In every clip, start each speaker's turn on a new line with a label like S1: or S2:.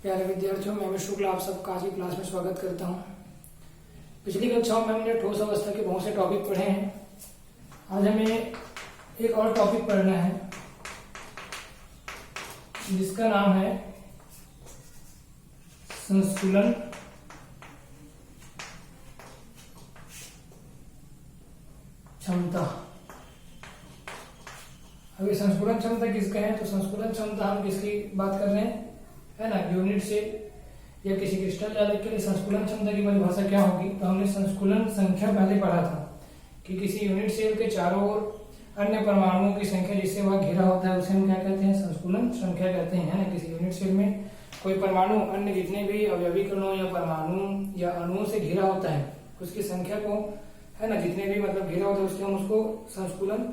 S1: प्यारे विद्यार्थियों, मैं अमित शुक्ला आप सबका आज की क्लास में स्वागत करता हूं। पिछली कक्षाओं में हमने ठोस अवस्था के बहुत से टॉपिक पढ़े हैं। आज हमें एक और टॉपिक पढ़ना है जिसका नाम है संतुलन क्षमता। अभी संतुलन क्षमता किसका है? तो संतुलन क्षमता हम किसकी बात कर रहे हैं, है ना, यूनिट सेल या किसी क्रिस्टल जालिक के लिए संतुलन क्षमता की परिभाषा क्या होगी? तो हमने संतुलन संख्या पहले पढ़ा था कि किसी यूनिट सेल के चारों ओर अन्य परमाणुओं की संख्या जिससे वह घिरा होता है उसे हम क्या कहते हैं? संतुलन संख्या कहते हैं, है ना। किसी यूनिट सेल में कोई परमाणु अन्य जितने भी अवयवी कणों या परमाणु या अणुओं से घिरा होता है उसकी संख्या को, है ना, जितने भी मतलब घिरा होता है उसके हम उसको संतुलन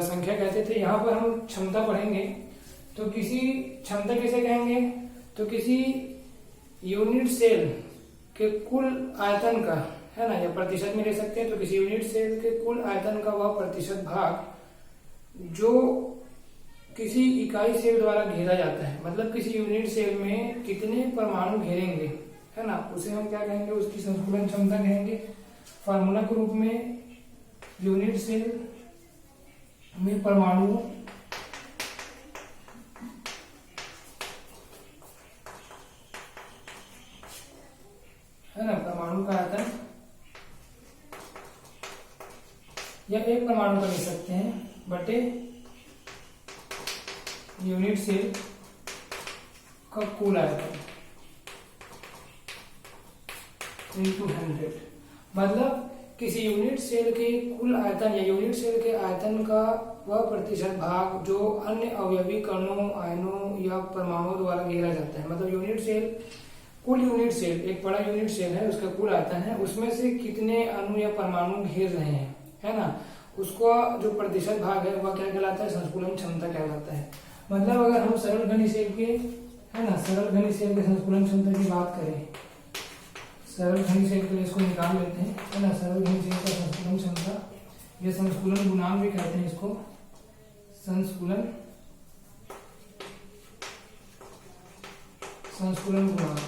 S1: संख्या कहते थे। यहाँ पर हम क्षमता पढ़ेंगे तो किसी क्षमता किसे कहेंगे? तो किसी यूनिट सेल के कुल आयतन का, है ना, या प्रतिशत में ले सकते हैं। तो किसी यूनिट सेल के कुल आयतन का वह प्रतिशत भाग जो किसी इकाई सेल द्वारा घेरा जाता है, मतलब किसी यूनिट सेल में कितने परमाणु घेरेंगे, है ना, उसे हम क्या कहेंगे? उसकी संतुलन क्षमता कहेंगे। फार्मूला के रूप में यूनिट सेल में परमाणु है ना, परमाणु का आयतन या एक परमाणु का ले सकते हैं बटे यूनिट सेल का कुल आयतन into 100। मतलब किसी यूनिट सेल के कुल आयतन या यूनिट सेल के आयतन का वह प्रतिशत भाग जो अन्य अवयवी कणों, आयनों या परमाणुओं द्वारा घेरा जाता है। मतलब यूनिट सेल, कुल यूनिट सेल, एक बड़ा यूनिट सेल है, उसका कुल आयतन है, उसमें से कितने अणु या परमाणु घेर रहे हैं, है ना, उसका जो प्रतिशत भाग है वह क्या कहलाता है? संतुलन क्षमता कहलाता है। मतलब अगर हम सरल घनी सेल के, है ना, सरल घनी सेल के संतुलन क्षमता की बात करें, सरल घनी सेल के लिए इसको निकाल लेते हैं, है ना। सरल घनी सेल का संतुलन क्षमता या संतुलन गुणांक भी कहते हैं इसको, संतुलन गुणांक।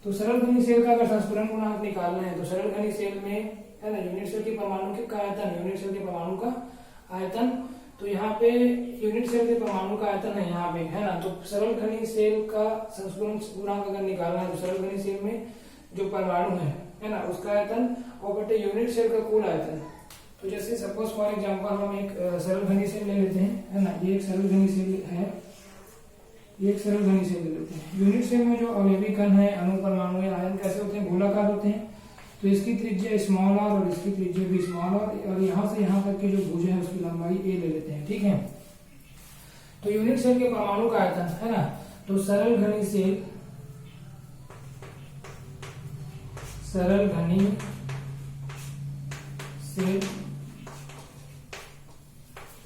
S1: तो सरल घनी सेल का अगर संतुलन गुणांक निकालना है तो सरल घनी सेल में, है ना, यूनिट सेल के परमाणु का आयतन, यूनिट सेल के परमाणु का आयतन, तो यहाँ पे यूनिट सेल के परमाणु का आयतन है यहाँ पे, है ना। तो सरल घनी सेल का संतुलन गुणांक अगर निकालना है तो सरल घनी सेल में जो परमाणु है ना, उसका आयतन और बटे यूनिट सेल का कुल आयतन। तो जैसे सपोज फॉर एग्जांपल हम एक सरल घनी सेल ले लेते हैं, है ना, ये एक सरल घनी सेल है, ये एक सरल घनी सेल ले लेते हैं। यूनिट सेल में जो अवयवी कण है, अणु, परमाणु या आयन कैसे होते हैं? गोलाकार होते हैं। तो इसकी त्रिज्या स्मॉल आर और इसकी त्रिज्या भी स्मॉल आर, और यहाँ से यहाँ तक की जो भुजा है उसकी लंबाई ए ले लेते हैं, ठीक है। तो यूनिट सेल के परमाणु का आयतन, है ना, तो सरल घनी सेल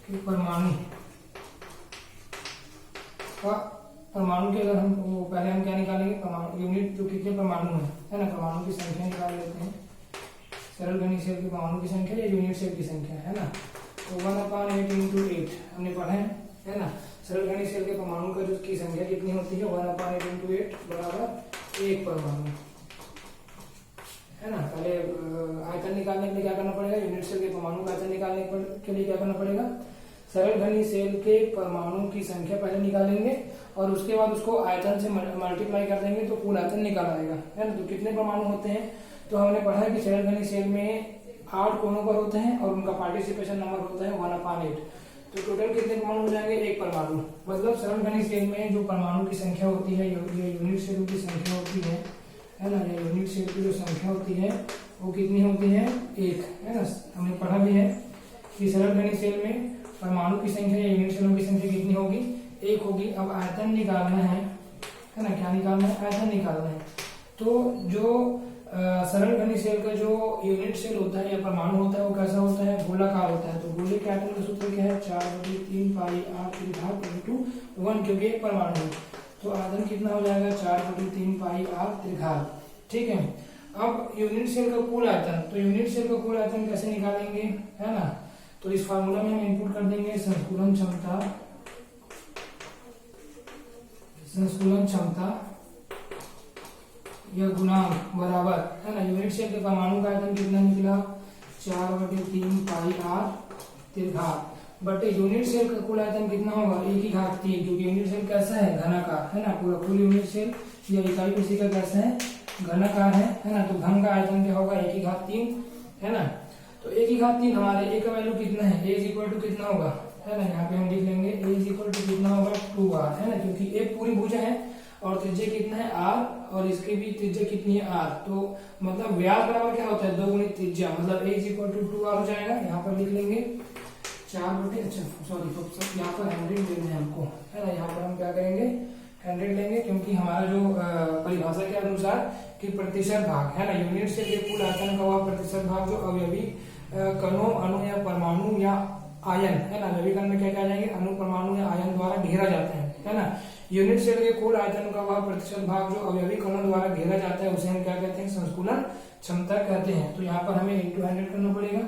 S1: के परमाणु के अगर हम पहले हम क्या निकालेंगे? परमाणु यूनिट जो कितने परमाणु है ना, परमाणु की संख्या निकाल लेते हैं। सरल घनी सेल के परमाणु की संख्या या यूनिट सेल की संख्या, है ना। तो 1/8 into 8 हमने पढ़ा है ना। सरल घनी सेल के परमाणु का जो की संख्या कितनी होती है? 1/8 into 8 बराबर एक परमाणु, है ना। पहले आयतन निकालने के लिए क्या करना पड़ेगा? यूनिट सेल के परमाणु का आयतन निकालने के लिए क्या करना पड़ेगा? सरल घनी सेल के परमाणु की संख्या पहले निकालेंगे और उसके बाद उसको आयतन से मल्टीप्लाई कर देंगे तो कुल आयतन निकाल आएगा, है ना। तो कितने परमाणु होते हैं? तो हमने पढ़ा है कि सरल घनी सेल में 8 कोनों पर होते हैं और उनका पार्टिसिपेशन नंबर होता है 1/8। तो टोटल कितने परमाणु हो जाएंगे? एक परमाणु। मतलब सरल घनी सेल में जो परमाणु की संख्या होती है, यूनिट सेल की संख्या होती है ना, या यूनिट सेल की जो संख्या होती है वो कितनी होती है? एक, है ना। हमने पढ़ा भी है कि सरल घनी सेल में परमाणु की संख्या या यूनिट सेलों की संख्या कितनी होगी? एक होगी। अब आयतन निकालना है ना, क्या निकालना है? आयतन निकालना है। तो जो सरल घनी सेल का जो यूनिट सेल होता है या परमाणु होता है वो कैसा होता है? गोलाकार होता है। तो गोले के आयतन का सूत्र क्या है? 4/3 पाई r त्रिघात into 1, क्योंकि एक परमाणु है। तो आयतन कितना हो जाएगा? 4/3 पाई r त्रिघात, ठीक है। अब यूनिट सेल का कुल आयतन, तो यूनिट सेल का कुल आयतन कैसे निकालेंगे, है ना। तो इस फार्मूला में हम इनपुट कर देंगे संतुलन क्षमता संतुलन क्षमता या गुणांक बराबर, है ना, यूनिट सेल के परमाणु का आयतन कितना निकला 4/3 पाई r त्रिघात बटे यूनिट सेल का कुल आयतन कितना होगा 1/3, क्योंकि यूनिट सेल कैसा है घनाकार, है ना, पूरा फुल यूनिट सेल या इकाई कोशिका कैसा है घनाकार है ना, तो घन का आयतन क्या होगा 1/3, है ना। तो 1/3 हमारे a का वैल्यू कितना है, a इक्वल टू कितना होगा, है ना, यहाँ पे हम लिख लेंगे a इक्वल टू कितना होगा 2r, है ना, क्योंकि एक पूरी भुजा है और त्रिज्या कितना है r और इसके भी त्रिज्या कितनी है r, तो मतलब व्यास बराबर क्या होता है 2 गुणित त्रिज्या, मतलब a इक्वल टू 2r हो जाएगा। यहाँ पर लिख लेंगे 4/, अच्छा सॉरी तो यहाँ पर 100 लेना है हमको, है ना, यहाँ पर हम क्या करेंगे 100 लेंगे, क्योंकि हमारा जो परिभाषा के अनुसार कि प्रतिशत भाग, है ना, यूनिट सेल के कुल आयतन का वह प्रतिशत भाग जो अवयवी कणों अणु या परमाणु या आयन, है ना, अवयवी कण में क्या क्या जाएंगे अणु परमाणु या आयन द्वारा घेरा जाता है ना। यूनिट सेल के कुल आयतन का वह प्रतिशत भाग जो अवयवी कणों द्वारा घेरा जाता है उसे हम क्या कहते हैं संतुलन क्षमता कहते हैं। तो यहाँ पर हमें इंटू 100 करना पड़ेगा,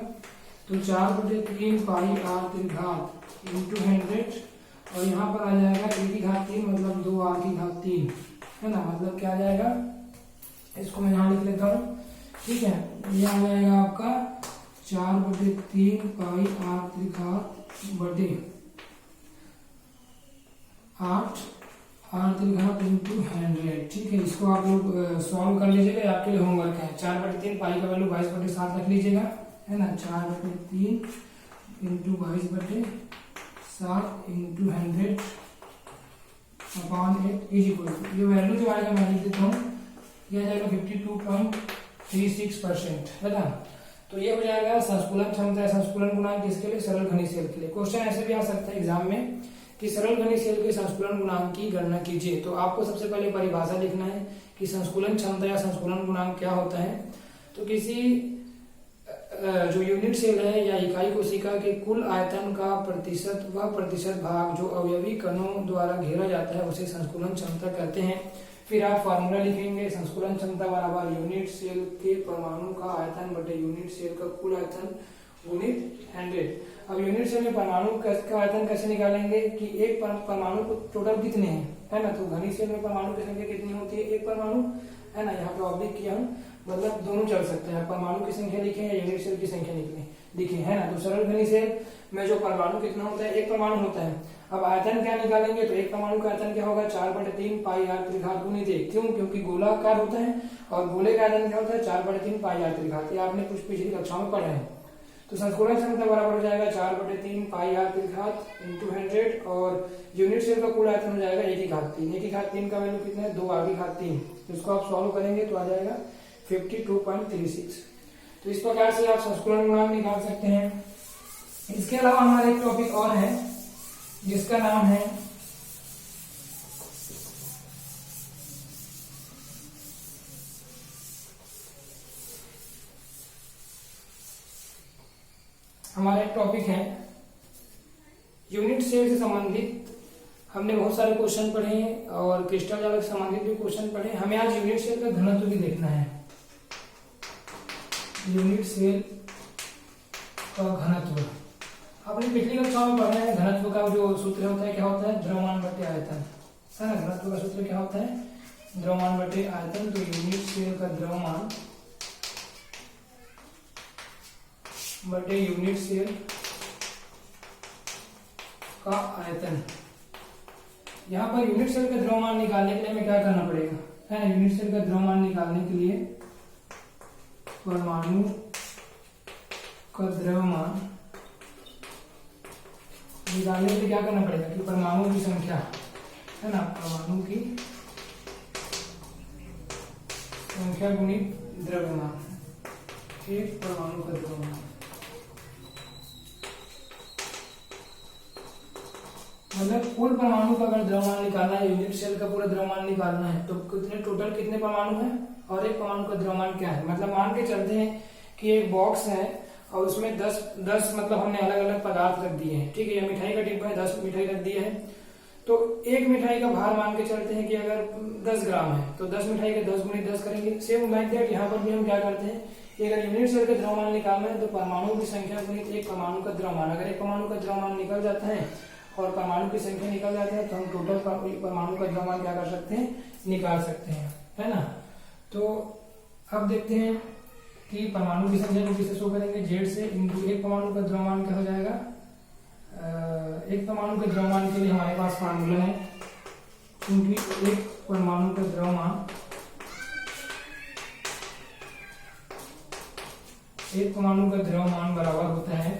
S1: तो 4/3 पाई r त्रिघात इंटू 100 और यहाँ पर आ जाएगा 1/3 मतलब 2r/3, है ना, मतलब क्या आ जाएगा, इसको मैं यहाँ लिख लेता हूँ, ठीक है, ये आ जाएगा आपका 4/3 पाई r त्रिघात बटे 8 r त्रिघात इंटू 100, ठीक है। इसको आप लोग सॉल्व कर लीजिएगा, आपके लिए होमवर्क है। 4/3 पाई का वैल्यू 22/7 रख लीजिएगा, है ना, 4/3 into 22/7 into 100 upon 8 is equal to, ये वैल्यू जो आएगा मैं लिख देता हूँ, यह जाएगा 52.36%, है ना। तो ये हो जाएगा संतुलन क्षमता संतुलन गुणांक किसके लिए सरल घनी सेल के लिए। क्वेश्चन ऐसे भी आ सकता है एग्जाम में कि सरल घनी सेल के संतुलन गुणांक की गणना कीजिए। तो आपको सबसे पहले परिभाषा लिखना है कि संतुलन क्षमता या संतुलन गुणांक क्या होता है। तो किसी जो यूनिट सेल है या इकाई कोशिका के कुल आयतन का प्रतिशत व प्रतिशत भाग जो अवयवी कणों द्वारा घेरा जाता है उसे संतुलन क्षमता कहते हैं। फिर आप फॉर्मूला लिखेंगे, संतुलन क्षमता बराबर यूनिट सेल के परमाणु का आयतन बटे यूनिट सेल का कुल आयतन गुणित 100। अब यूनिट सेल में परमाणु का आयतन कैसे निकालेंगे कि एक परमाणु को टोटल कितने हैं, है ना, तो घनी सेल में परमाणु की संख्या कितनी होती है, एक परमाणु, है ना, यहाँ पे ऑब्लिक किया हूँ, मतलब दोनों चल सकते हैं, परमाणु की संख्या लिखे या यूनिट सेल की संख्या लिखे, है ना। तो सरल घनी सेल में जो परमाणु कितना होता है, एक परमाणु होता है। अब आयतन क्या निकालेंगे, तो एक परमाणु का आयतन क्या होगा 4/3 पाई r त्रिघात गुणित 1, क्यों, क्योंकि गोलाकार होता है और गोले का आयतन क्या होता है 4/3 पाई r त्रिघात, ये आपने कुछ पिछली कक्षाओं में पढ़ा है। तो संतुलन क्षमता बराबर हो जाएगा 4/3 पाई r त्रिघात इंटू 100 और यूनिट सेल का कुल आयतन हो जाएगा 1/3। 1/3 का वैल्यू कितना है 2r/3, तो इसको आप सॉल्व करेंगे तो आ जाएगा 52.36। तो इस प्रकार से आप संतुलन गुणांक निकाल सकते हैं। इसके अलावा हमारा एक टॉपिक और है जिसका नाम है हमारा एक टॉपिक है यूनिट सेल से संबंधित। हमने बहुत सारे क्वेश्चन पढ़े हैं और क्रिस्टल जाल से संबंधित भी क्वेश्चन पढ़े। हमें आज यूनिट सेल का घनत्व भी देखना है। यूनिट सेल का घनत्व आपने पिछली कक्षा में पढ़ा है। घनत्व का जो सूत्र होता है क्या होता है, द्रव्यमान बटे आयतन, है ना। घनत्व का सूत्र क्या होता है, द्रव्यमान बटे आयतन। तो यूनिट सेल का द्रव्यमान बटे यूनिट सेल का आयतन। यहाँ पर यूनिट सेल का द्रव्यमान निकालने के लिए हमें क्या करना पड़ेगा, है ना। यूनिट सेल का द्रव्यमान निकालने के लिए परमाणु का द्रव्यमान निकालने के लिए क्या करना पड़ेगा कि परमाणु की संख्या, है ना, परमाणु की संख्या गुणित द्रव्यमान, एक परमाणु का द्रव्यमान। मतलब कुल परमाणु का अगर द्रव्यमान निकालना है, यूनिट सेल का पूरा द्रव्यमान निकालना है, तो कितने टोटल कितने परमाणु हैं और एक परमाणु का द्रव्यमान क्या है। मतलब मान के चलते हैं कि एक बॉक्स है और उसमें 10 मतलब हमने अलग अलग पदार्थ रख दिए हैं, ठीक है। या मिठाई का डिब्बा है, 10 मिठाई रख दिया है, तो एक मिठाई का भार मान के चलते हैं कि अगर 10 ग्राम है तो 10 मिठाई के 10 गुणित 10 करेंगे। सेम लाइक दैट यहाँ पर भी हम क्या करते हैं कि अगर यूनिट सेल का द्रव्यमान निकालना है तो परमाणु की संख्या गुणित एक परमाणु का द्रव्यमान। अगर एक परमाणु का द्रव्यमान निकल जाता है और परमाणु की संख्या निकल जाती है तो हम टोटल परमाणु का द्रव्यमान क्या कर सकते हैं, निकाल सकते हैं, है ना। तो अब देखते हैं कि परमाणु की संख्या को किसे शो करेंगे, जेड से इंटू एक परमाणु का द्रव्यमान क्या हो जाएगा। एक परमाणु के द्रव्यमान के लिए हमारे पास फार्मूला है, क्योंकि एक परमाणु का द्रव्यमान बराबर होता है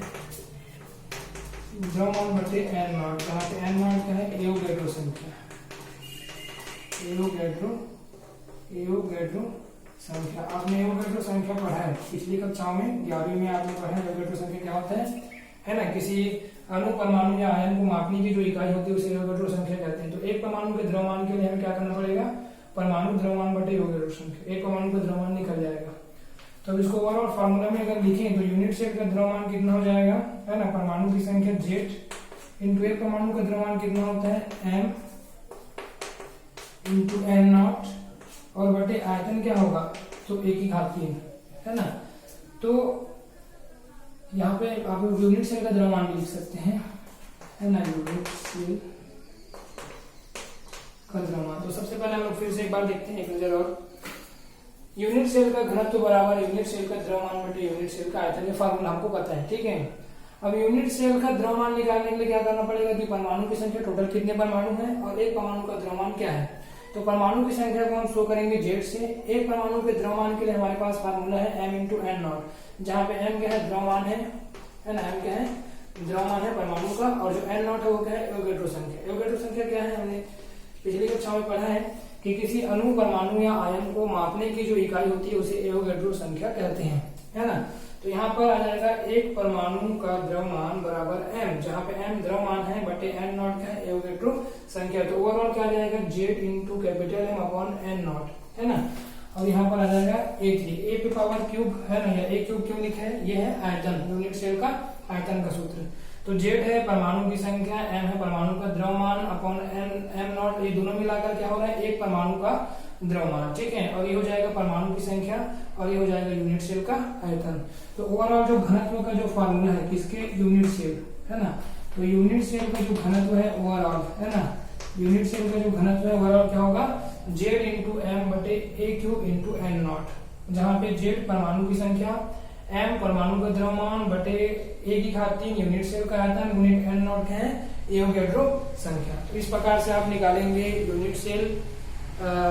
S1: द्रव्यमान बटे एन नॉट, जहाँ पे एन नॉट क्या है, एवोगैड्रो संख्या। एवोगैड्रो संख्या, आपने एवोगैड्रो संख्या पढ़ा है पिछली कक्षाओं में, 11वीं में आपने पढ़ा है एवोगैड्रो संख्या क्या होता है ना। किसी अणु, परमाणु या आयन को मापने की जो इकाई होती है उसे एवोगैड्रो संख्या कहते हैं। तो एक परमाणु के द्रव्यमान के लिए हमें क्या करना पड़ेगा, परमाणु द्रव्यमान बटे एवोगैड्रो संख्या, एक परमाणु का द्रव्यमान निकल जाएगा। तो इसको ओवरऑल फार्मूला में अगर लिखें तो यूनिट सेल का द्रव्यमान कितना हो जाएगा, है ना, परमाणु की संख्या जेड इंटू एक परमाणु का द्रव्यमान कितना होता है एम इंटू एन नॉट, और बटे आयतन क्या होगा, तो एक ही घात 3, है ना। तो यहाँ पे आप यूनिट सेल का द्रव्यमान भी लिख सकते हैं, है ना, यूनिट सेल का द्रव्यमान। तो सबसे पहले हम लोग फिर से एक बार देखते हैं एक नजर और, यूनिट सेल का घनत्व बराबर यूनिट सेल का द्रव्यमान बटे यूनिट सेल का आयतन, ये फार्मूला हमको पता है, ठीक है। अब यूनिट सेल का द्रव्यमान निकालने के लिए क्या करना पड़ेगा कि परमाणु की संख्या, टोटल कितने परमाणु हैं और एक परमाणु का द्रव्यमान क्या है। तो परमाणु की संख्या को हम शो करेंगे जेड से, एक परमाणु के द्रव्यमान के लिए हमारे पास फार्मूला है एम इंटू एन नॉट, जहाँ पे एम क्या है, द्रव्यमान है ना, एम क्या है, द्रव्यमान है परमाणु का, और जो एन नॉट है वो क्या है, एवोगैड्रो संख्या। एवोगैड्रो संख्या क्या है, हमने पिछली कक्षा में पढ़ा है कि किसी अणु, परमाणु या आयन को मापने की जो इकाई होती है उसे एवोगैड्रो संख्या कहते हैं, है ना। तो यहाँ पर आ जाएगा एक परमाणु का द्रव्यमान बराबर एम, जहाँ पे एम द्रव्यमान है बटे एन नॉट क्या है, एवोगैड्रो संख्या। तो ओवरऑल क्या आ जाएगा, Z into capital M upon N naught, है ना। और यहाँ पर आ जाएगा A3, ए पे पावर क्यूब, है ना, ए क्यूब क्यों लिखा है, ये है आयतन, यूनिट सेल का आयतन का सूत्र। तो जेड है परमाणु की संख्या, एम है परमाणु का द्रव्यमान अपॉन एम नॉट, ये दोनों मिलाकर क्या हो रहा है, एक परमाणु का द्रव्यमान, ठीक है। और ये हो जाएगा परमाणु की संख्या और ये हो जाएगा यूनिट सेल का आयतन। तो ओवरऑल जो घनत्व का जो फार्मूला है किसके, यूनिट सेल, है ना। तो यूनिट सेल का जो घनत्व है ओवरऑल, है ना, यूनिट सेल का जो घनत्व है ओवरऑल क्या होगा, जेड इंटू एम बटे ए क्यूब इंटू एन नॉट, जहाँ पे जेड परमाणु की संख्या, एम परमाणु का द्रव्यमान बटे ए की घात 3 यूनिट सेल का आयतन, यूनिट एन नॉट है एवोगैड्रो संख्या। तो इस प्रकार से आप निकालेंगे यूनिट सेल